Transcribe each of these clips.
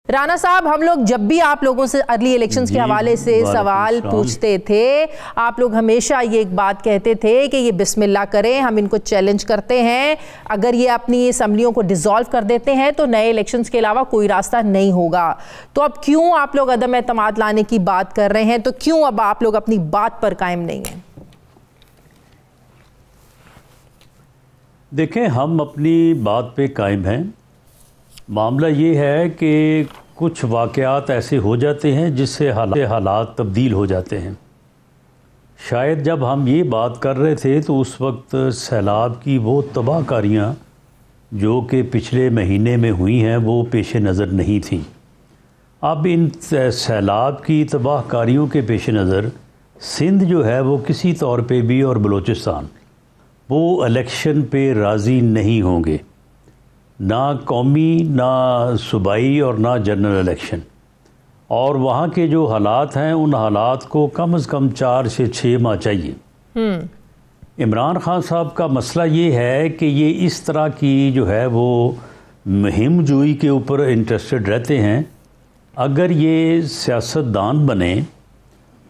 राना साहब, हम लोग जब भी आप लोगों से अर्ली इलेक्शंस के हवाले से सवाल पूछते थे, आप लोग हमेशा ये एक बात कहते थे कि ये बिस्मिल्लाह करें, हम इनको चैलेंज करते हैं, अगर ये अपनी असम्बलियों को डिसॉल्व कर देते हैं तो नए इलेक्शंस के अलावा कोई रास्ता नहीं होगा। तो अब क्यों आप लोग अदम एतमाद लाने की बात कर रहे हैं? तो क्यों अब आप लोग अपनी बात पर कायम नहीं हैं? देखें, हम अपनी बात पे कायम हैं। मामला ये है कि कुछ वाक़यात ऐसे हो जाते हैं जिससे हालात तब्दील हो जाते हैं। शायद जब हम ये बात कर रहे थे तो उस वक्त सैलाब की वो तबाहकारियाँ जो कि पिछले महीने में हुई हैं वो पेश नज़र नहीं थी। अब इन सैलाब की तबाहकारियों के पेश नज़र सिंध जो है वो किसी तौर पे भी और बलूचिस्तान वो इलेक्शन पे राज़ी नहीं होंगे, ना कौमी, ना सूबाई और ना जनरल इलेक्शन। और वहाँ के जो हालात हैं उन हालात को कम से कम 4 से 6 माह चाहिए। इमरान खान साहब का मसला ये है कि ये इस तरह की जो है वो मुहिम जोई के ऊपर इंटरेस्टेड रहते हैं। अगर ये सियासतदान बने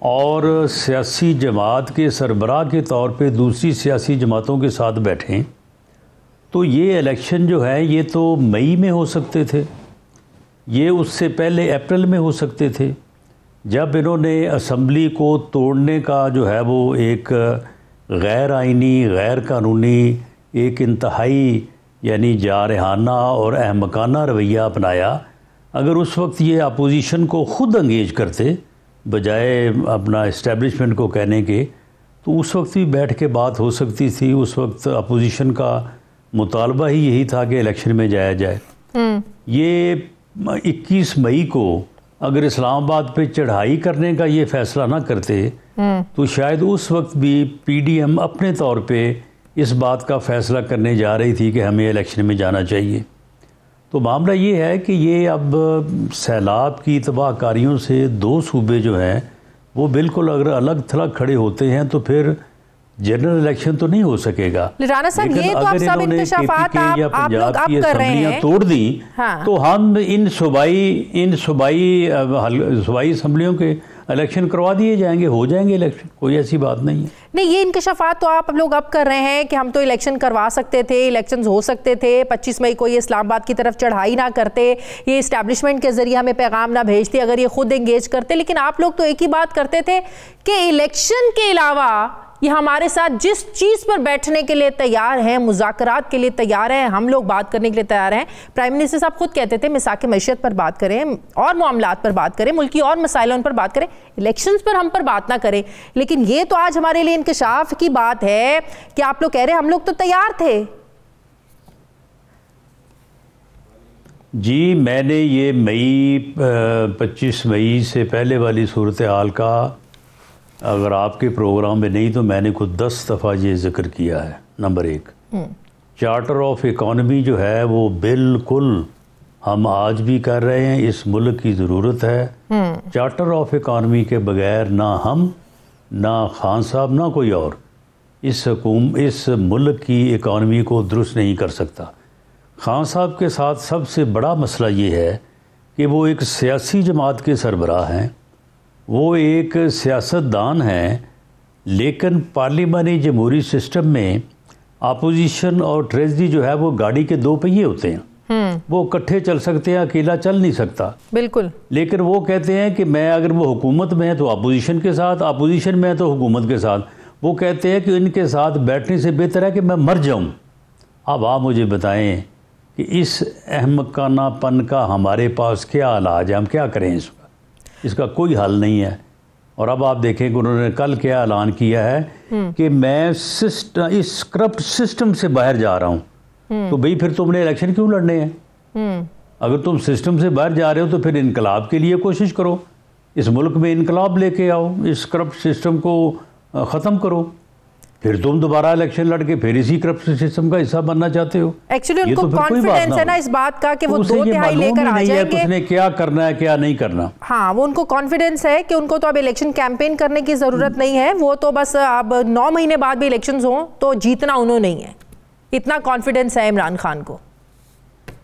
और सियासी जमात के सरबराह के तौर पे दूसरी सियासी जमातों के साथ बैठें तो ये इलेक्शन जो है ये तो मई में हो सकते थे, ये उससे पहले अप्रैल में हो सकते थे, जब इन्होंने असम्बली को तोड़ने का जो है वो एक गैर आइनी, गैर कानूनी, एक इंतहाई यानी जारहाना और अहमकाना रवैया अपनाया। अगर उस वक्त ये अपोजिशन को ख़ुद अंगेज करते बजाय अपना इस्टेब्लिशमेंट को कहने के, तो उस वक्त भी बैठ के बात हो सकती थी। उस वक्त अपोजिशन का मुतालबा ही यही था कि इलेक्शन में जाया जाए। ये 21 मई को अगर इस्लामाबाद पे चढ़ाई करने का ये फैसला ना करते तो शायद उस वक्त भी पीडीएम अपने तौर पे इस बात का फ़ैसला करने जा रही थी कि हमें इलेक्शन में जाना चाहिए। तो मामला ये है कि ये अब सैलाब की तबाहकारियों से 2 सूबे जो हैं वो बिल्कुल अगर अलग थलग खड़े होते हैं तो फिर जनरल इलेक्शन तो नहीं हो सकेगा। राना साहब, ये तो आप सब इंकशाफात आप लोग अब कर रहे हैं, तोड़ दी तो हम इन सूबाई असम्बलियों के इलेक्शन करवा दिए जाएंगे, हो जाएंगे इलेक्शन, कोई ऐसी बात नहीं है। नहीं, ये इंकशाफात तो आप लोग अब कर रहे हैं कि हम तो इलेक्शन करवा सकते थे, इलेक्शंस हो सकते थे, 25 मई को ये इस्लामाबाद की तरफ चढ़ाई ना करते, ये इस्टेब्लिशमेंट के जरिए हमें पैगाम ना भेजते, अगर ये खुद एंगेज करते। लेकिन आप लोग तो एक ही बात करते थे कि इलेक्शन के अलावा ये हमारे साथ जिस चीज़ पर बैठने के लिए तैयार हैं, मुज़ाकरात के लिए तैयार हैं, हम लोग बात करने के लिए तैयार हैं। प्राइम मिनिस्टर साहब खुद कहते थे मिसाक मईशत पर बात करें और मामलात पर बात करें, मुल्की और मसाइलों पर बात करें, इलेक्शंस पर हम पर बात ना करें। लेकिन ये तो आज हमारे लिए इंकशाफ की बात है कि आप लोग कह रहे हैं हम लोग तो तैयार थे। जी, मैंने ये 25 मई से पहले वाली सूरत हाल का अगर आपके प्रोग्राम में नहीं तो मैंने खुद 10 दफ़ा ये जिक्र किया है। नंबर 1, चार्टर ऑफ इकॉनमी जो है वो बिल्कुल हम आज भी कर रहे हैं, इस मुल्क की ज़रूरत है। चार्टर ऑफ इकॉनमी के बगैर ना हम, ना खान साहब, ना कोई और इस मुल्क की इकॉनमी को दुरुस्त नहीं कर सकता। खान साहब के साथ सबसे बड़ा मसला ये है कि वो एक सियासी जमात के सरबराह हैं, वो एक सियासतदान हैं, लेकिन पार्लिमानी जमहूरी सिस्टम में अपोजिशन और ट्रेजरी जो है वो गाड़ी के 2 पहिए होते हैं। वो इकट्ठे चल सकते हैं, अकेला चल नहीं सकता। बिल्कुल। लेकिन वो कहते हैं कि मैं अगर वो हुकूमत में है तो अपोजिशन के साथ, अपोजिशन में है तो हुकूमत के साथ। वो कहते हैं कि इनके साथ बैठने से बेहतर है कि मैं मर जाऊँ। अब आप मुझे बताएं कि इस अहमकानापन का हमारे पास क्या इलाज है, हम क्या करें? इसका कोई हल नहीं है। और अब आप देखें कि उन्होंने कल क्या ऐलान किया है कि मैं इस करप्ट सिस्टम से बाहर जा रहा हूँ। तो भाई फिर तुमने इलेक्शन क्यों लड़ने हैं? अगर तुम सिस्टम से बाहर जा रहे हो तो फिर इनकलाब के लिए कोशिश करो, इस मुल्क में इनकलाब लेके आओ, इस करप्ट सिस्टम को ख़त्म करो। फिर तुम दोबारा इलेक्शन लड़के फिर इसी करप्ट सिस्टम का हिस्सा बनना चाहते हो। एक्चुअली उनको कॉन्फिडेंस है ना इस बात का कि वो 2/3 लेकर आ जाएंगे। उसने क्या करना है क्या नहीं करना। हाँ, वो उनको कॉन्फिडेंस है कि उनको तो अब इलेक्शन कैंपेन करने की जरूरत नहीं है, वो तो बस अब 9 महीने बाद भी इलेक्शंस हो तो जीतना उन्होंने नहीं है, इतना कॉन्फिडेंस है इमरान खान को।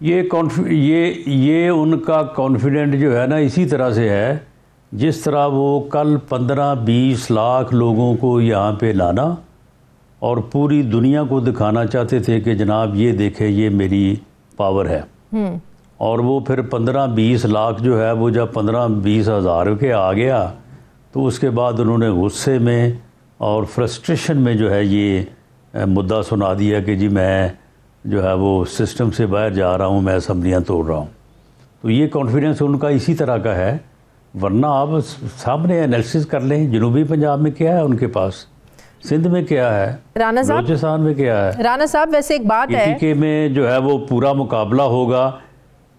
ये उनका कॉन्फिडेंट जो है ना इसी तरह से है जिस तरह वो कल 15-20 लाख लोगों को यहाँ पे लाना और पूरी दुनिया को दिखाना चाहते थे कि जनाब ये देखे ये मेरी पावर है। और वो फिर 15-20 लाख जो है वो जब 15-20 हज़ार के आ गया तो उसके बाद उन्होंने गुस्से में और फ्रस्ट्रेशन में जो है ये मुद्दा सुना दिया कि जी मैं जो है वो सिस्टम से बाहर जा रहा हूँ, मैं असम्बलियाँ तोड़ रहा हूँ। तो ये कॉन्फिडेंस उनका इसी तरह का है। वरना आप सामने एनालिसिस कर लें, जनूबी पंजाब में क्या है उनके पास, सिंध में क्या है, राना साहब बलूचिस्तान में क्या है। राना साहब वैसे एक बात है के में जो है वो पूरा मुकाबला होगा,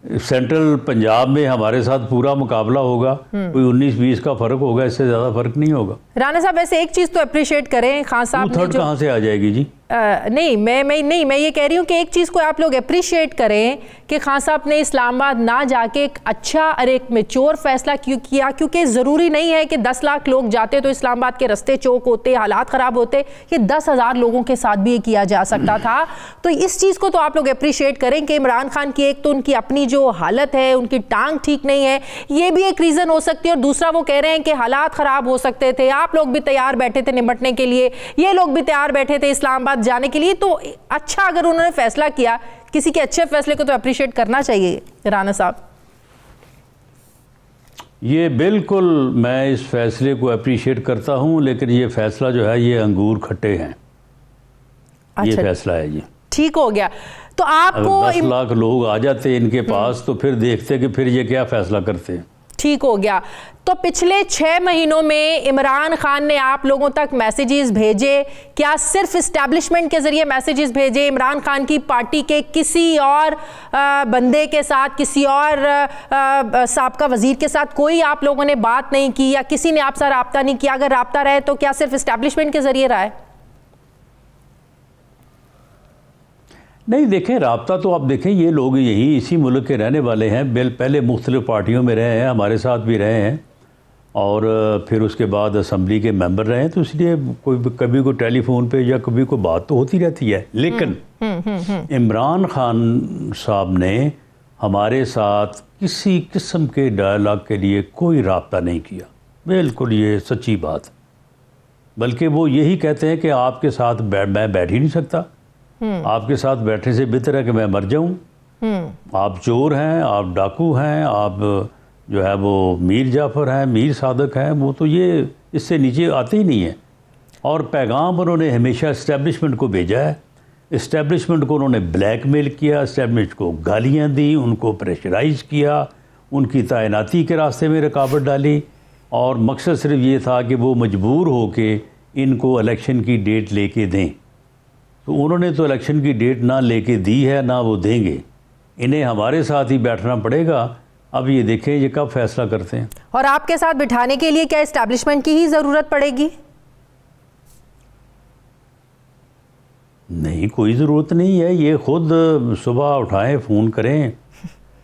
सेंट्रल पंजाब में हमारे साथ पूरा मुकाबला होगा, कोई 19-20 का फर्क होगा, इससे ज़्यादा फर्क नहीं होगा। राना साहब वैसे एक चीज़ तो अप्रिशिएट करें, खान साहब थर्ड कहाँ से आ जाएगी जी? नहीं मैं ये कह रही हूँ कि एक चीज़ को आप लोग अप्रिशिएट करें कि खान साहब ने इस्लामाबाद ना जाके एक अच्छा और एक मैच्योर फैसला क्यों किया, क्योंकि ज़रूरी नहीं है कि 10 लाख लोग जाते तो इस्लामाबाद के रास्ते चौक होते, हालात ख़राब होते, ये 10,000 लोगों के साथ भी ये किया जा सकता था। तो इस चीज़ को तो आप लोग अप्रिशिएट करें कि इमरान खान की एक तो उनकी अपनी जो हालत है, उनकी टांग ठीक नहीं है, ये भी एक रीज़न हो सकती है। और दूसरा वो कह रहे हैं कि हालात ख़राब हो सकते थे, आप लोग भी तैयार बैठे थे निपटने के लिए, ये लोग भी तैयार बैठे थे इस्लामाबाद जाने के लिए। तो अच्छा अगर उन्होंने फैसला किया, किसी के अच्छे फैसले को तो अप्रिशिएट करना चाहिए राना साहब। ये बिल्कुल मैं इस फैसले को अप्रिशिएट करता हूं, लेकिन ये फैसला जो है ये अंगूर खट्टे हैं। अच्छा, ये फैसला है जी, ठीक हो गया। तो आपको 10 लाख लोग आ जाते इनके पास तो फिर देखते कि फिर ये क्या फैसला करते हैं। ठीक हो गया। तो पिछले 6 महीनों में इमरान खान ने आप लोगों तक मैसेजेस भेजे, क्या सिर्फ इस्टेब्लिशमेंट के जरिए मैसेजेस भेजे? इमरान खान की पार्टी के किसी और बंदे के साथ, किसी और साबका वजीर के साथ कोई आप लोगों ने बात नहीं की, या किसी ने आपसे राब्ता नहीं किया? अगर राब्ता रहे तो क्या सिर्फ इस्टेब्लिशमेंट के जरिए रहा है? नहीं, देखें राब्ता तो आप देखें, ये लोग यही इसी मुल्क के रहने वाले हैं, पहले मुख्तलिफ पार्टियों में रहे हैं, हमारे साथ भी रहे हैं और फिर उसके बाद असम्बली के मेंबर रहे हैं, तो इसलिए कभी को टेलीफोन पे या कभी को बात तो होती रहती है। लेकिन इमरान खान साहब ने हमारे साथ किसी किस्म के डायलॉग के लिए कोई राब्ता नहीं किया, बिल्कुल ये सच्ची बात। बल्कि वो यही कहते हैं कि आपके साथ मैं बैठ ही नहीं सकता, आपके साथ बैठने से बेहतर है कि मैं मर जाऊं, आप चोर हैं, आप डाकू हैं, आप जो है वो मीर जाफ़र हैं, मीर सादक हैं, वो तो ये इससे नीचे आते ही नहीं है। और पैगाम उन्होंने हमेशा इस्टेब्लिशमेंट को भेजा है, इस्टेब्लिशमेंट को उन्होंने ब्लैकमेल किया, इस्टेब्लिशमेंट को गालियां दी, उनको प्रेशराइज किया, उनकी तैनाती के रास्ते में रुकावट डाली, और मकसद सिर्फ ये था कि वो मजबूर हो के इनको इलेक्शन की डेट लेके दें। तो उन्होंने तो इलेक्शन की डेट ना लेके दी है, ना वो देंगे, इन्हें हमारे साथ ही बैठना पड़ेगा। अब ये देखें ये कब फैसला करते हैं। और आपके साथ बिठाने के लिए क्या इस्टेब्लिशमेंट की ही ज़रूरत पड़ेगी? नहीं, कोई ज़रूरत नहीं है, ये खुद सुबह उठाएं, फ़ोन करें,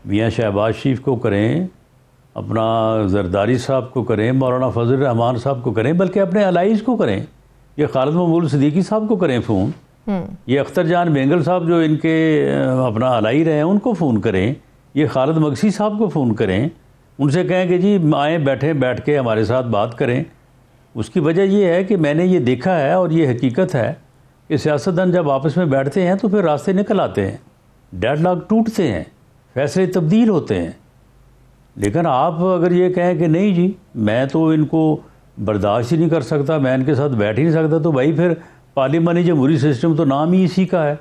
मियाँ शहबाज शरीफ को करें, अपना जरदारी साहब को करें, मौलाना फजल रहमान साहब को करें, बल्कि अपने अलाइज़ को करें, ये खालिद महमूद सिद्दीकी साहब को करें फ़ोन, ये अख्तर जान बेंगल साहब जो इनके अपना अलाई रहे हैं उनको फ़ोन करें, ये खालिद मगसी साहब को फ़ोन करें, उनसे कहें कि जी आए बैठ के हमारे साथ बात करें। उसकी वजह ये है कि मैंने ये देखा है और ये हकीकत है कि सियासतदान जब आपस में बैठते हैं तो फिर रास्ते निकल आते हैं, डेडलॉक टूटते हैं, फैसले तब्दील होते हैं। लेकिन आप अगर ये कहें कि नहीं जी मैं तो इनको बर्दाश्त ही नहीं कर सकता, मैं इनके साथ बैठ ही नहीं सकता, तो भाई फिर पार्लिमानी जमहूरी सिस्टम तो नाम ही इसी का है।